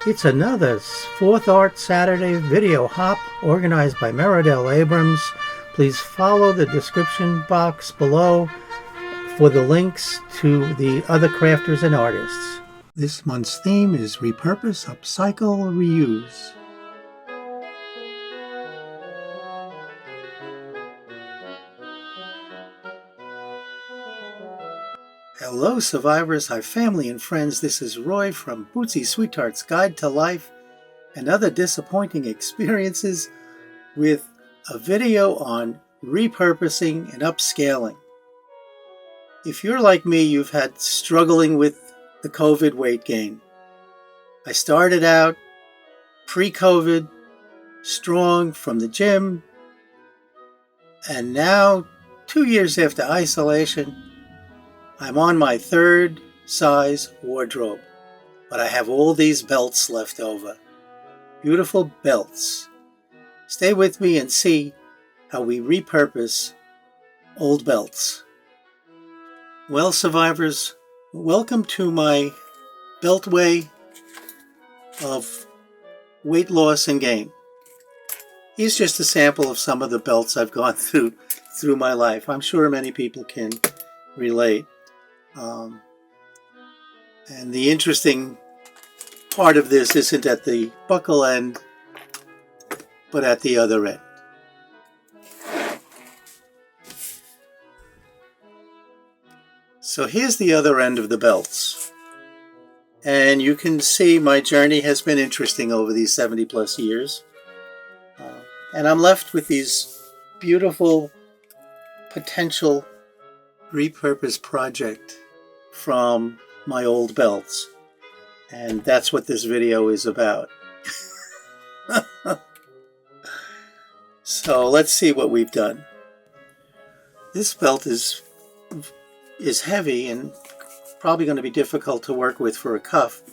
It's another 4th Art Saturday video hop organized by Meridel Abrams. Please follow the description box below for the links to the other crafters and artists. This month's theme is Repurpose, Upcycle, Reuse. Hello survivors, hi family and friends, this is Roy from Bootsie Sweettarts Guide to Life and Other Disappointing Experiences with a video on repurposing and upscaling. If you're like me, you've had struggling with the COVID weight gain. I started out pre-COVID, strong from the gym, and now 2 years after isolation, I'm on my 3rd size wardrobe, but I have all these belts left over. Beautiful belts. Stay with me and see how we repurpose old belts. Well, survivors, welcome to my beltway of weight loss and gain. Here's just a sample of some of the belts I've gone through my life. I'm sure many people can relate. And the interesting part of this isn't at the buckle end, but at the other end. So here's the other end of the belts. And you can see my journey has been interesting over these 70 plus years. And I'm left with these beautiful potential repurpose project from my old belts, and that's what this video is about. So let's see what we've done. This belt is heavy and probably going to be difficult to work with for a cuff,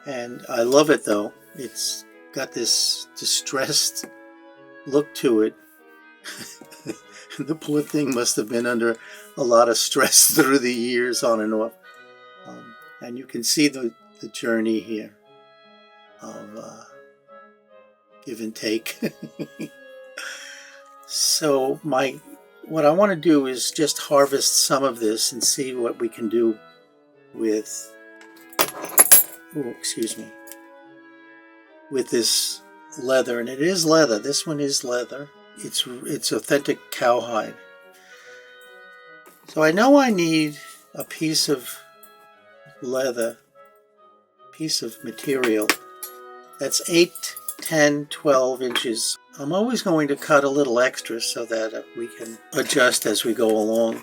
and I love it though. It's got this distressed look to it. The poor thing must have been under a lot of stress through the years on and off. And you can see the journey here of give and take. So what I want to do is just harvest some of this and see what we can do with, with this leather. And it is leather. This one is leather. It's authentic cowhide. So I know I need a piece of leather, piece of material that's 8, 10, 12 inches. I'm always going to cut a little extra so that we can adjust as we go along.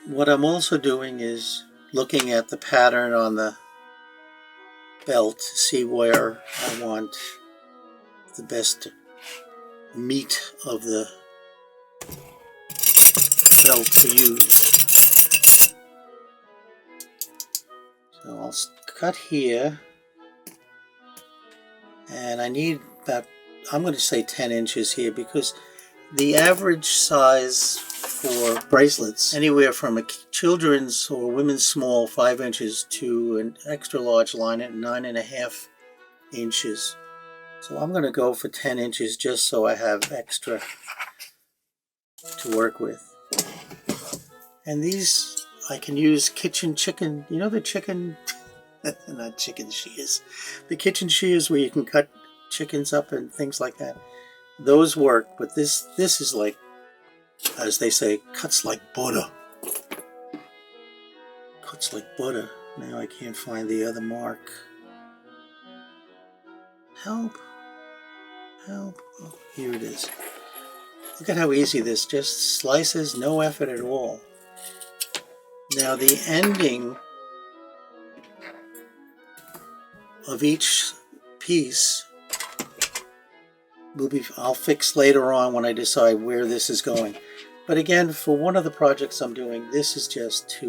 What I'm also doing is looking at the pattern on the belt to see where I want the best meat of the belt to use. So I'll cut here, and I need about, I'm going to say 10 inches here, because the average size for bracelets, anywhere from a children's or women's small 5 inches to an extra large line at 9.5 inches. So I'm going to go for 10 inches just so I have extra to work with. And these, I can use kitchen chicken, you know the chicken, not chicken shears, the kitchen shears where you can cut chickens up and things like that. Those work, but this is like, as they say, cuts like butter. Cuts like butter. Now I can't find the other mark. Help. Help. Oh, here it is. Look at how easy this just slices, no effort at all. Now the ending of each piece will be, I'll fix later on when I decide where this is going. But again, for one of the projects I'm doing, this is just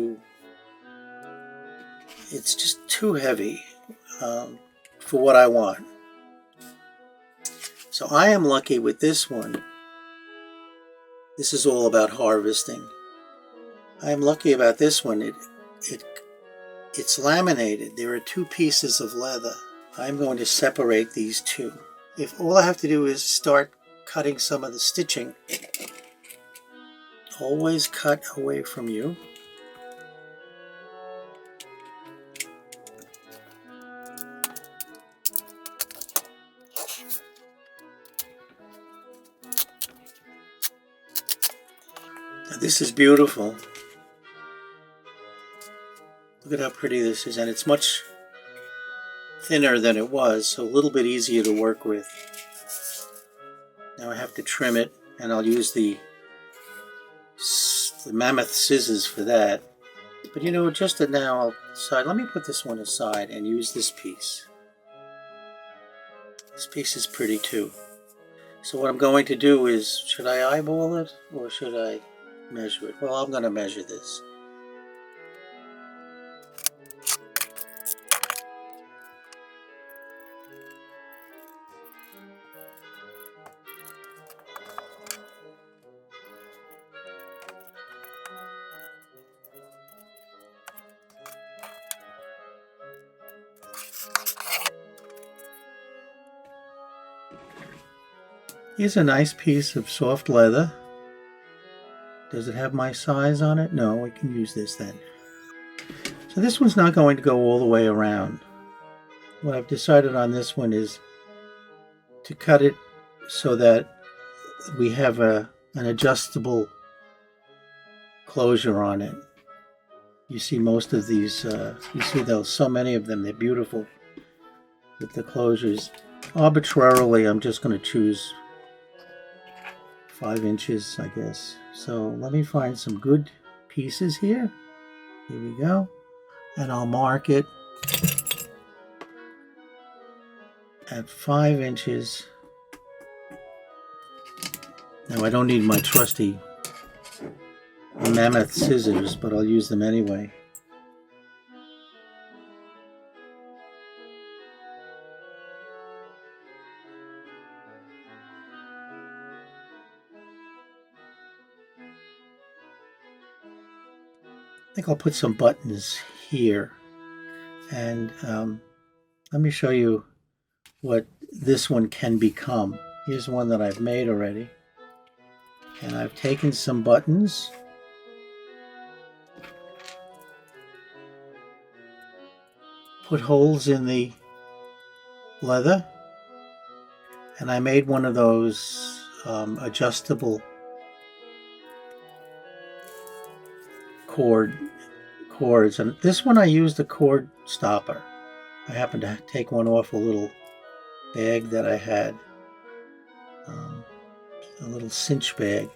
it's just too heavy for what I want. So I am lucky with this one. This is all about harvesting. I am lucky about this one. It it's laminated. There are two pieces of leather. I'm going to separate these two. If all I have to do is start cutting some of the stitching, always cut away from you. Now this is beautiful. Look at how pretty this is, and it's much thinner than it was, so a little bit easier to work with. Now I have to trim it, and I'll use the mammoth scissors for that. But you know, just now I'll decide, let me put this one aside and use this piece. This piece is pretty too. So what I'm going to do is, should I eyeball it or should I measure it? Well, I'm going to measure this. Here's a nice piece of soft leather. Does it have my size on it? No, we can use this then. So this one's not going to go all the way around. What I've decided on this one is to cut it so that we have an adjustable closure on it. You see most of these, you see those, so many of them, they're beautiful with the closures. Arbitrarily, I'm just going to choose 5 inches, I guess. So let me find some good pieces here. Here we go. And I'll mark it at 5 inches. Now I don't need my trusty mammoth scissors, but I'll use them anyway. I think I'll put some buttons here, and let me show you what this one can become. Here's one that I've made already, and I've taken some buttons, put holes in the leather, and I made one of those adjustable cords, and this one I used a cord stopper. I happened to take one off a little bag that I had, a little cinch bag.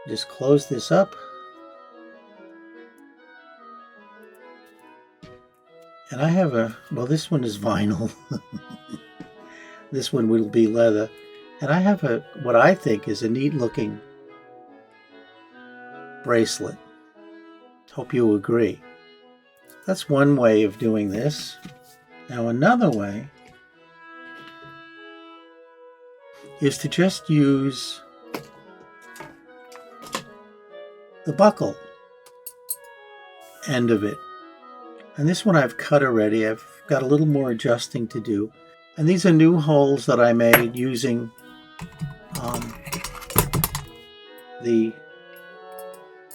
Just close this up, and I have well, this one is vinyl. This one will be leather, and I have what I think is a neat looking bracelet. Hope you agree. That's one way of doing this. Now another way is to just use the buckle end of it. And this one I've cut already. I've got a little more adjusting to do. And these are new holes that I made using the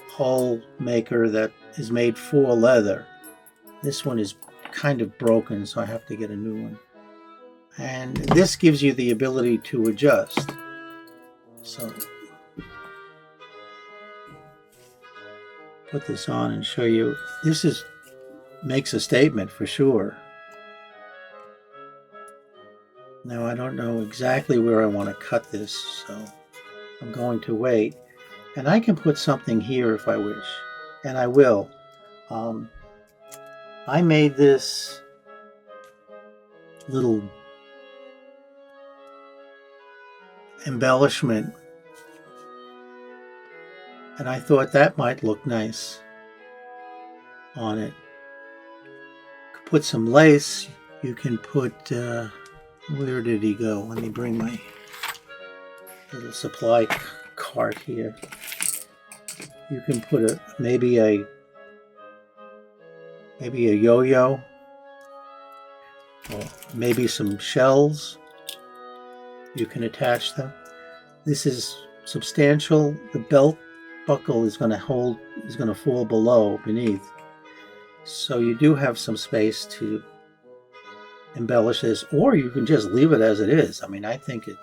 hole maker that is made for leather. This one is kind of broken, so I have to get a new one. And this gives you the ability to adjust. So put this on and show you. This makes a statement for sure. Now I don't know exactly where I want to cut this, so I'm going to wait. And I can put something here if I wish, and I will. I made this little embellishment, and I thought that might look nice on it. Could put some lace. You can put, where did he go? Let me bring my little supply cart here. You can put maybe a maybe a yo-yo, or maybe some shells. You can attach them. This is substantial. The belt buckle is going to fall beneath. So you do have some space to embellish this, or you can just leave it as it is. I mean, I think it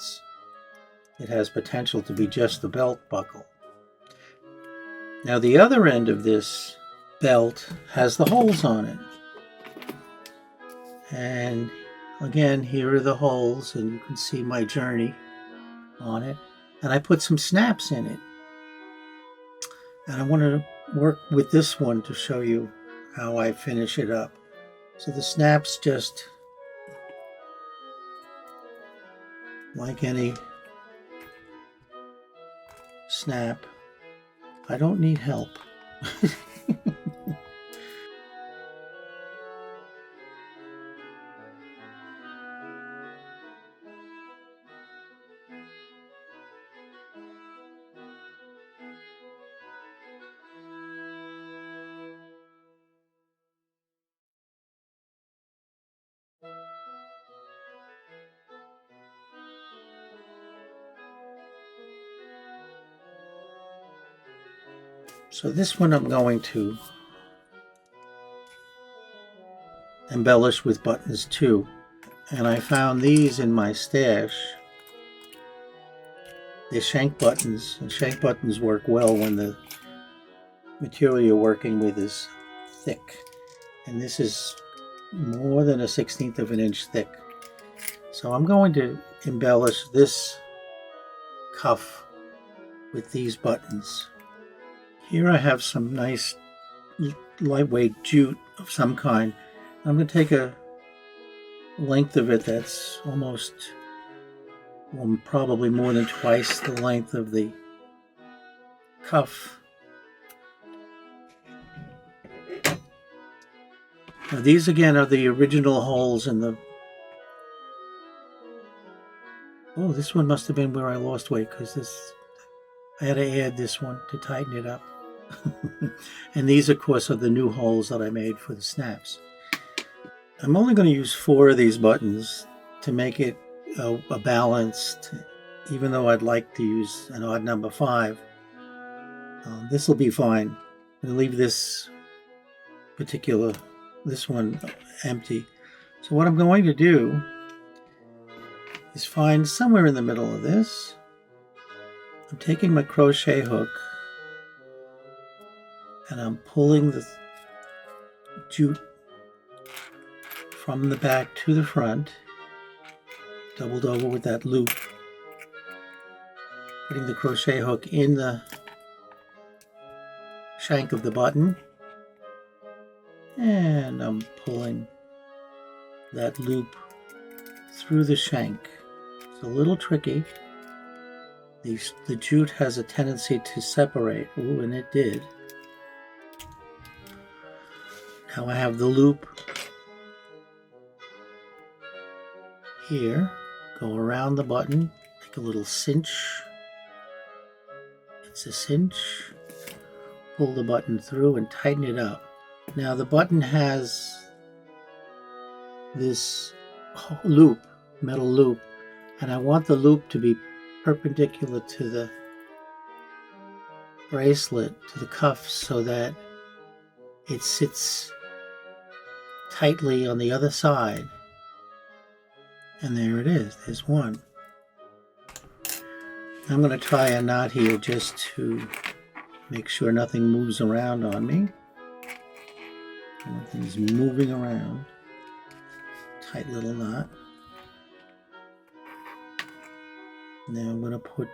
has potential to be just the belt buckle. Now the other end of this belt has the holes on it. And again, here are the holes, and you can see my journey on it. And I put some snaps in it. And I want to work with this one to show you how I finish it up. So the snaps, just like any snap. I don't need help. So this one I'm going to embellish with buttons too. And I found these in my stash. They're shank buttons, and shank buttons work well when the material you're working with is thick. And this is more than 1/16 of an inch thick. So I'm going to embellish this cuff with these buttons. Here I have some nice lightweight jute of some kind. I'm going to take a length of it that's almost, well, probably more than twice the length of the cuff. Now these again are the original holes in the... Oh, this one must have been where I lost weight, because I had to add this one to tighten it up. And these, of course, are the new holes that I made for the snaps. I'm only going to use 4 of these buttons to make it a balanced, even though I'd like to use an odd number 5. This will be fine. I'm going to leave this one empty. So what I'm going to do is find somewhere in the middle of this. I'm taking my crochet hook and I'm pulling the jute from the back to the front, doubled over with that loop, putting the crochet hook in the shank of the button, and I'm pulling that loop through the shank. It's a little tricky. The jute has a tendency to separate. Ooh, and it did. Now I have the loop here. Go around the button, make a little cinch. It's a cinch. Pull the button through and tighten it up. Now the button has this loop, metal loop, and I want the loop to be perpendicular to the bracelet, to the cuff, so that it sits tightly on the other side. And there it is. There's one. I'm going to try a knot here just to make sure nothing moves around on me. Nothing's moving around. Tight little knot. Now I'm going to put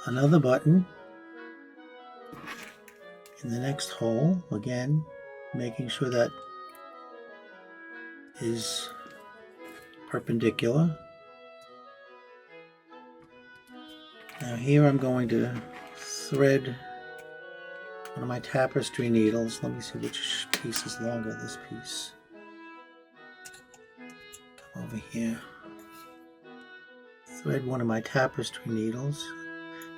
another button in the next hole, again making sure that is perpendicular. Now here I'm going to thread one of my tapestry needles. Let me see which piece is longer. This piece. Come over here. Thread one of my tapestry needles.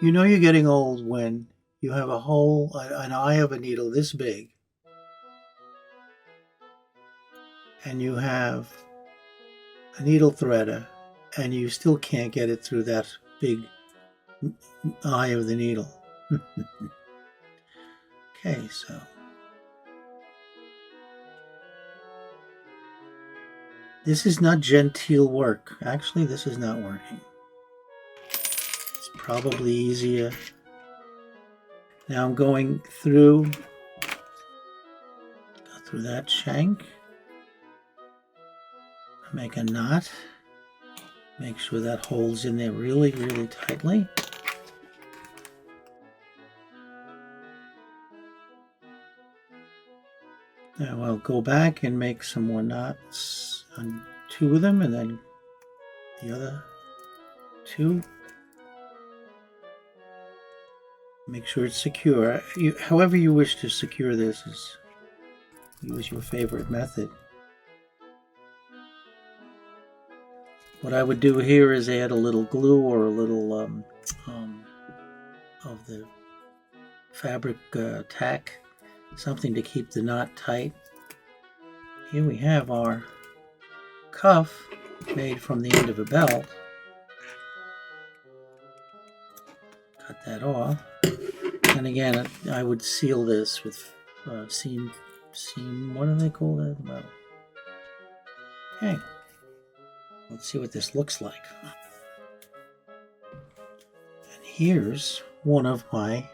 You know you're getting old when you have an eye of a needle this big, and you have a needle threader, and you still can't get it through that big eye of the needle. Okay, so this is not genteel work. Actually, this is not working. It's probably easier. Now I'm going through that shank. Make a knot. Make sure that holds in there really, really tightly. Now I'll go back and make some more knots on 2 of them, and then the other 2. Make sure it's secure. However you wish to secure this, use your favorite method. What I would do here is add a little glue or a little of the fabric tack, something to keep the knot tight. Here we have our cuff made from the end of a belt. Cut that off. And again, I would seal this with seam, what do they call that? Well, okay. Let's see what this looks like. And here's one of my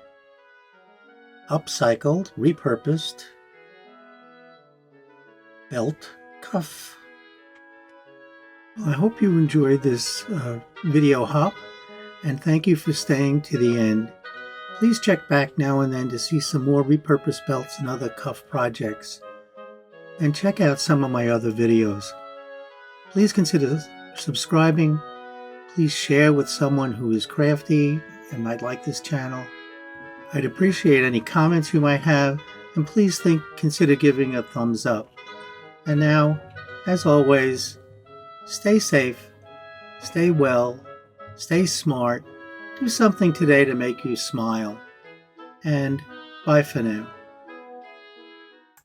upcycled, repurposed belt cuff. I hope you enjoyed this video hop, and thank you for staying to the end. Please check back now and then to see some more repurposed belts and other cuff projects. And check out some of my other videos. Please consider subscribing. Please share with someone who is crafty and might like this channel. I'd appreciate any comments you might have, and please consider giving a thumbs up. And now, as always, stay safe, stay well, stay smart, do something today to make you smile, and bye for now.